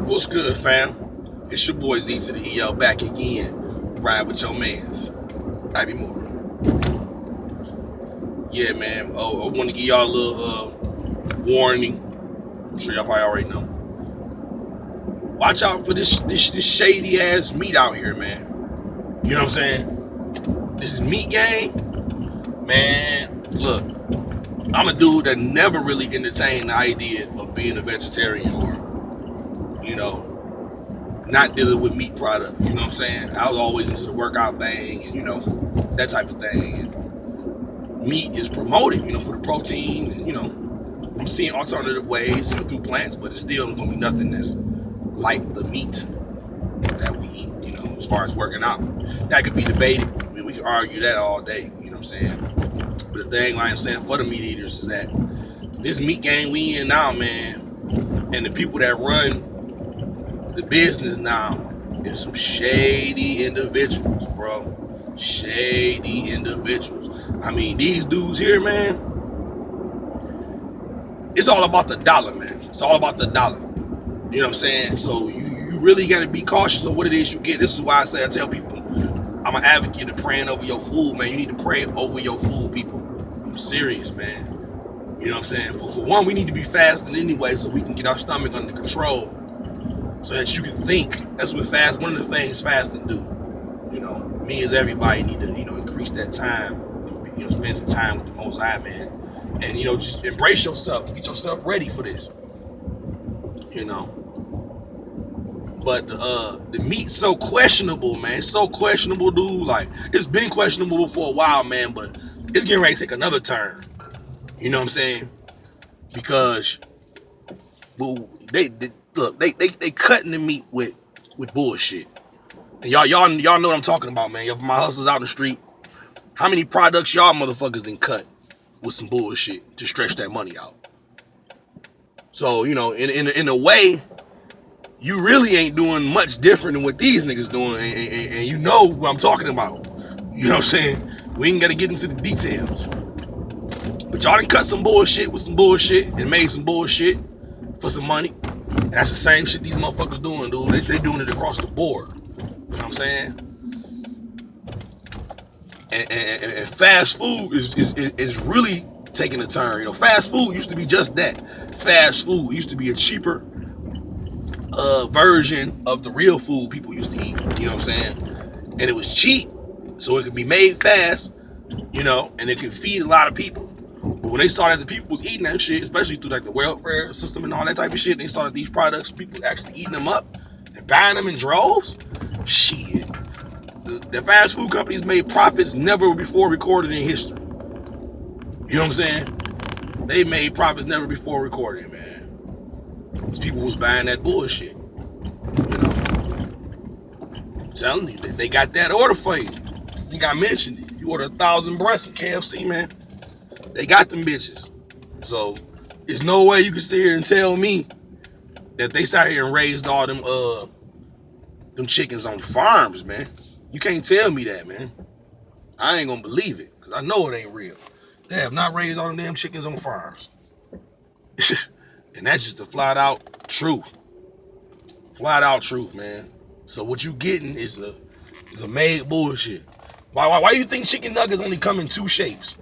What's good, fam? It's your boy Z to the EL back again. Ride with your mans. I be more. Yeah, man. Oh, I want to give y'all a little warning. I'm sure y'all probably already know. Watch out for this shady ass meat out here, man. You know what I'm saying? This is meat game. Man, look. I'm a dude that never really entertained the idea of being a vegetarian or, you know, not dealing with meat products. You know what I'm saying? I was always into the workout thing and, you know, that type of thing. And meat is promoted, you know, for the protein. And, you know, I'm seeing alternative ways, you know, through plants, but it's still going to be nothing that's like the meat that we eat, you know, as far as working out. That could be debated. I mean, we can argue that all day, you know what I'm saying? But the thing I am saying for the meat eaters is that this meat game we in now, man, and the people that run the business now is some shady individuals, bro. Shady individuals. I mean, these dudes here, man, it's all about the dollar, man. It's all about the dollar. You know what I'm saying? So you really got to be cautious of what it is you get. This is why I tell people, I'm an advocate of praying over your food, man. You need to pray over your food, people. I'm serious, man. You know what I'm saying? For one, we need to be fasting anyway so we can get our stomach under control so that you can think. That's what one of the things fasting do. You know, me as everybody need to, you know, increase that time and, you know, spend some time with the Most High, man. And, you know, just embrace yourself. Get yourself ready for this. You know. But the meat's so questionable, man. It's so questionable, dude. Like, it's been questionable for a while, man, but it's getting ready to take another turn. You know what I'm saying? Because well, they cutting the meat with bullshit. And y'all know what I'm talking about, man. If my hustlers out in the street, how many products y'all motherfuckers done cut with some bullshit to stretch that money out? So, you know, in a way, you really ain't doing much different than what these niggas doing, and you know what I'm talking about. You know what I'm saying? We ain't gotta get into the details. But y'all done cut some bullshit with some bullshit and made some bullshit for some money. And that's the same shit these motherfuckers doing, dude. They doing it across the board. You know what I'm saying? And fast food is really taking a turn. You know, fast food used to be just that. Fast food used to be a cheaper version of the real food people used to eat. You know what I'm saying? And it was cheap, so it could be made fast, you know, and it could feed a lot of people. But when they saw that the people was eating that shit, especially through like the welfare system and all that type of shit, they saw that these products, people actually eating them up and buying them in droves. Shit. The fast food companies made profits never before recorded in history. You know what I'm saying? They made profits never before recorded, man. These people was buying that bullshit. You know? I'm telling you, they got that order for you. I think I mentioned it. You order 1,000 breasts from KFC, man. They got them bitches. So there's no way you can sit here and tell me that they sat here and raised all them chickens on farms, man. You can't tell me that, man. I ain't gonna believe it, because I know it ain't real. They have not raised all them damn chickens on farms. And that's just a flat out truth. Flat out truth, man. So what you getting is a made bullshit. Why do you think chicken nuggets only come in two shapes?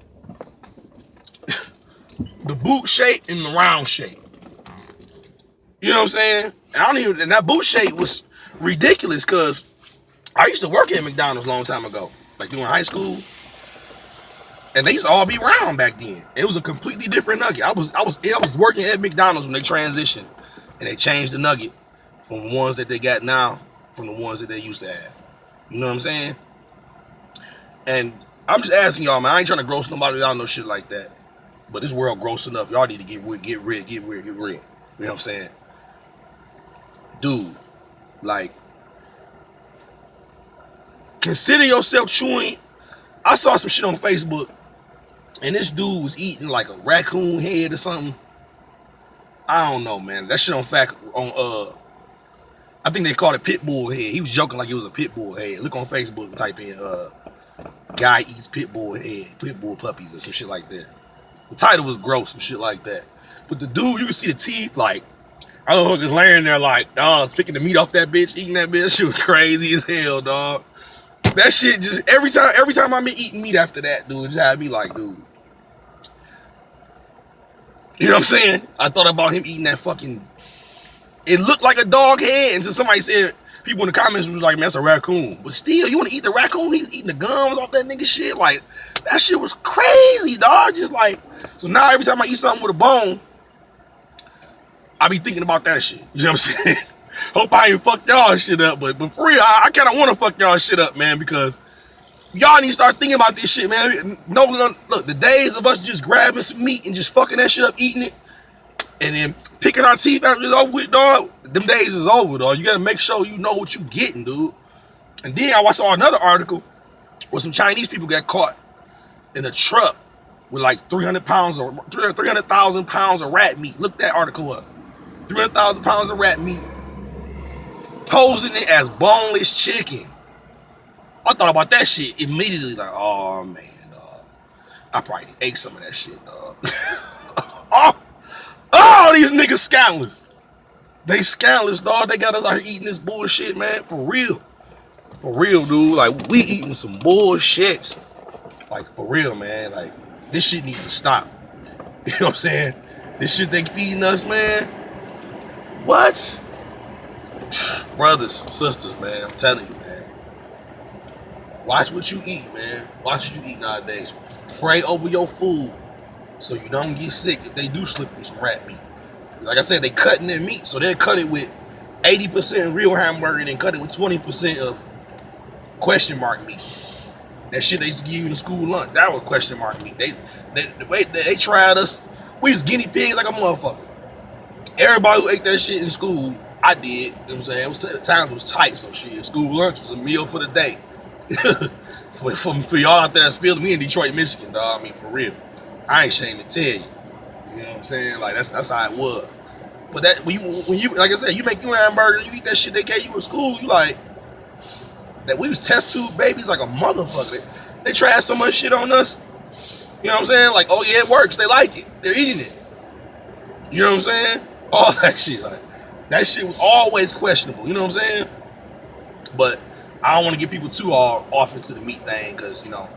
The boot shape and the round shape. You know what I'm saying? And that boot shape was ridiculous, because I used to work at McDonald's a long time ago, like during high school, and they used to all be round back then. It was a completely different nugget. I was working at McDonald's when they transitioned and they changed the nugget from the ones that they got now from the ones that they used to have. You know what I'm saying? And I'm just asking y'all, man. I ain't trying to gross nobody out, no shit like that. But this world gross enough. Y'all need to get real. You know what I'm saying? Dude, like, consider yourself chewing. I saw some shit on Facebook, and this dude was eating like a raccoon head or something. I don't know, man. That shit I think they called it pit bull head. He was joking like it was a pit bull head. Look on Facebook and type in guy eats pit bull head, pit bull puppies or some shit like that. The title was gross, some shit like that. But the dude, you can see the teeth, like, I was just laying there like, dog, picking the meat off that bitch, eating that bitch. That shit was crazy as hell, dog. That shit just every time I'm eating meat after that, dude, it just had me like, dude. You know what I'm saying? I thought about him eating that fucking. It looked like a dog head until somebody said. People in the comments was like, man, that's a raccoon. But still, you want to eat the raccoon? He was eating the gums off that nigga shit. Like, that shit was crazy, dog. Just like, so now every time I eat something with a bone, I be thinking about that shit. You know what I'm saying? Hope I ain't fucked y'all shit up. But for real, I kind of want to fuck y'all shit up, man, because y'all need to start thinking about this shit, man. No, look, the days of us just grabbing some meat and just fucking that shit up, eating it, and then picking our teeth after it's over with, dog, them days is over, dog. You gotta make sure you know what you getting, dude. And then I saw another article where some Chinese people got caught in a truck with like 300,000 pounds of rat meat. Look that article up. 300,000 pounds of rat meat, posing it as boneless chicken. I thought about that shit immediately, like, oh man, dog. I probably ate some of that shit, dog. Oh, these niggas scandalous. They scandalous, dog. They got us out here eating this bullshit, man. For real. For real, dude. Like, we eating some bullshit. Like, for real, man. Like, this shit needs to stop. You know what I'm saying? This shit they feeding us, man. What? Brothers, sisters, man. I'm telling you, man. Watch what you eat, man. Watch what you eat nowadays. Pray over your food so you don't get sick if they do slip you some rat meat. Like I said, they cutting their meat, so they'll cut it with 80% real hamburger and then cut it with 20% of question mark meat. That shit they used to give you in the school lunch, that was question mark meat. The way they tried us, we was guinea pigs like a motherfucker. Everybody who ate that shit in school, I did. You know what I'm saying? Times was tight, so shit. School lunch was a meal for the day. for y'all out there that's feeling me in Detroit, Michigan, dog. I mean, for real. I ain't ashamed to tell you. You know what I'm saying? Like, that's how it was. But that when you like I said, you make your hamburger, you eat that shit they gave you in school, you like that we was test tube babies like a motherfucker. They tried so much shit on us. You know what I'm saying? Like, oh yeah, it works. They like it. They're eating it. You know what I'm saying? All that shit. Like, that shit was always questionable. You know what I'm saying? But I don't want to get people too off into the meat thing because, you know,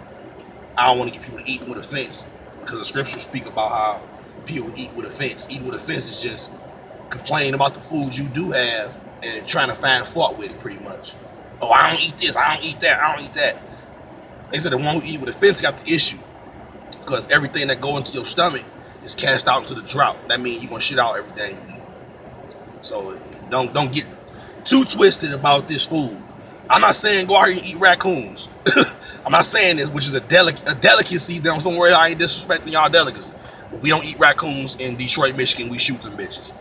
I don't want to get people to eat with offense because the scriptures speak about how people eat with offense. Eating with offense is just complaining about the food you do have and trying to find fault with it, pretty much. Oh, I don't eat this. I don't eat that. I don't eat that. They said the one who eat with offense got the issue because everything that go into your stomach is cast out into the drought. That means you're going to shit out everything you eat. So don't get too twisted about this food. I'm not saying go out here and eat raccoons. I'm not saying this, which is a delicacy. Down somewhere I ain't disrespecting y'all delicacy. But we don't eat raccoons in Detroit, Michigan. We shoot them bitches.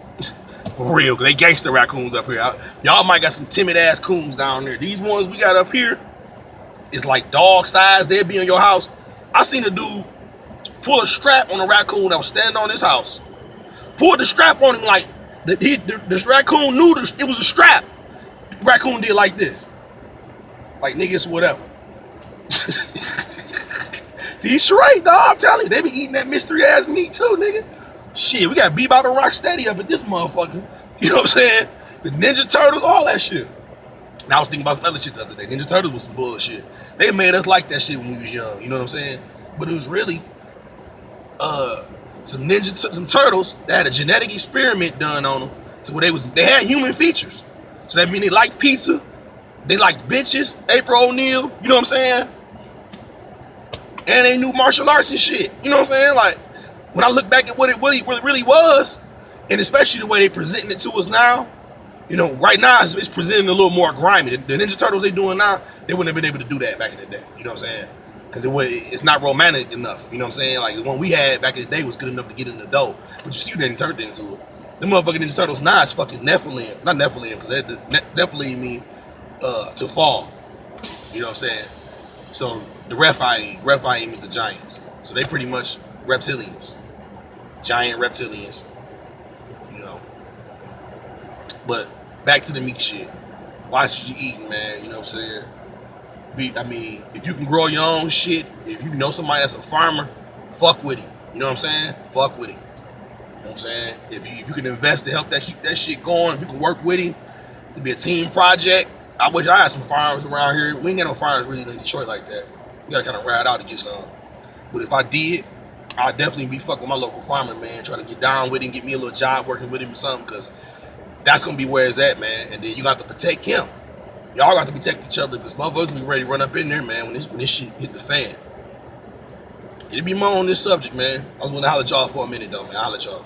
For real, because they gangster raccoons up here. Y'all might got some timid ass coons down there. These ones we got up here is like dog size. They'll be in your house. I seen a dude pull a strap on a raccoon that was standing on his house. Pulled the strap on him like this raccoon knew it was a strap. The raccoon did like this. Like, niggas, whatever. Detroit, dog, I'm telling you, they be eating that mystery ass meat too, nigga. Shit, we got Bebop and Rocksteady up at this motherfucker. You know what I'm saying? The Ninja Turtles, all that shit. And I was thinking about some other shit the other day. Ninja Turtles was some bullshit. They made us like that shit when we was young. You know what I'm saying? But it was really some turtles that had a genetic experiment done on them to where they had human features. So that means they liked pizza, they liked bitches, April O'Neil, you know what I'm saying? And they knew martial arts and shit. You know what I'm saying? Like, when I look back at what it really was, and especially the way they presenting it to us now, you know, right now it's presenting a little more grimy. The Ninja Turtles they doing now, they wouldn't have been able to do that back in the day. You know what I'm saying? Because it's not romantic enough. You know what I'm saying? Like, the one we had back in the day was good enough to get in the dough. But you see what they turned into it. The motherfucking Ninja Turtles now it's fucking Nephilim. Not Nephilim, because Nephilim mean to fall. You know what I'm saying? So the Rephaim is the giants. So they pretty much reptilians. Giant reptilians. You know. But back to the meat shit. Watch what you eating, man. You know what I'm saying? I mean, if you can grow your own shit, if you know somebody that's a farmer, fuck with him. You know what I'm saying? Fuck with him. know what I'm saying? If you can invest to help that keep that shit going, if you can work with him, it'd be a team project. I wish I had some farms around here. We ain't got no farms really in Detroit like that. We gotta kind of ride out to get some. But if I did, I'd definitely be fucking with my local farmer, man. Try to get down with him, get me a little job working with him or something, because that's gonna be where it's at, man. And then you got to protect him. Y'all got to protect each other, because motherfuckers gonna be ready to run up in there, man, when this shit hit the fan. It'll be more on this subject, man. I was gonna holler at y'all for a minute, though, man. I'll let y'all.